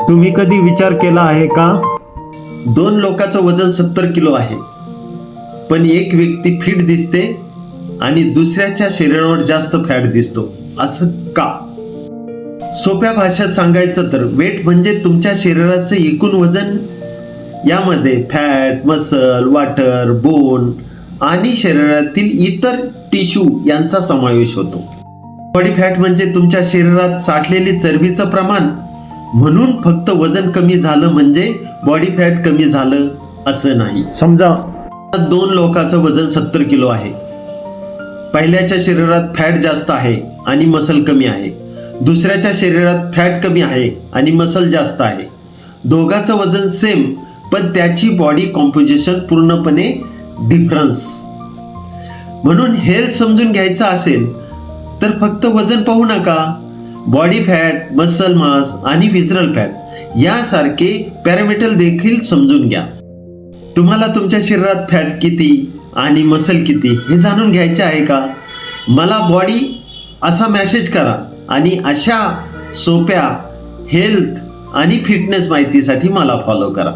तुम्ही कधी विचार केला आहे का? दोन लोकांचं वजन 70 किलो आहे, पण एक व्यक्ती फिट दिसते आणि दुसऱ्याच्या शरीरावर जास्त फॅट दिसतो, असं का? सोप्या भाषेत सांगायचं तर वेट म्हणजे तुमच्या शरीराचं एकूण वजन. यामध्ये फॅट, मसल, वाटर, बोन आणि शरीरातील इतर टिश्यू यांचा समावेश होतो. बॉडी फॅट म्हणजे तुमच्या शरीरात साठलेली चरबीचं प्रमाण. म्हणून फक्त वजन कमी झालं म्हणजे बॉडी फॅट कमी झालं असं नाही. समजा दोन लोकांचं वजन 70 किलो आहे. पहिल्याच्या शरीरात फॅट जास्त आहे आणि मसल कमी आहे. दुसऱ्याच्या शरीरात फॅट कमी आहे आणि मसल जास्त आहे. दोघांचं वजन सेम, पण त्याची बॉडी कॉम्पोजिशन पूर्णपणे डिफरन्स. म्हणून हेल्थ समजून घ्यायचं असेल तर फक्त वजन पाहू नका. बॉडी फॅट, मसल मास आणि विसरल फॅट यासारखे पॅरामीटर देखील समजून घ्या. तुम्हाला तुमच्या शरीरात फॅट किती आणि मसल किती हे जाणून घ्यायचे आहे का? मला बॉडी असा मेसेज करा आणि अशा सोप्या हेल्थ आणि फिटनेस माहितीसाठी मला फॉलो करा.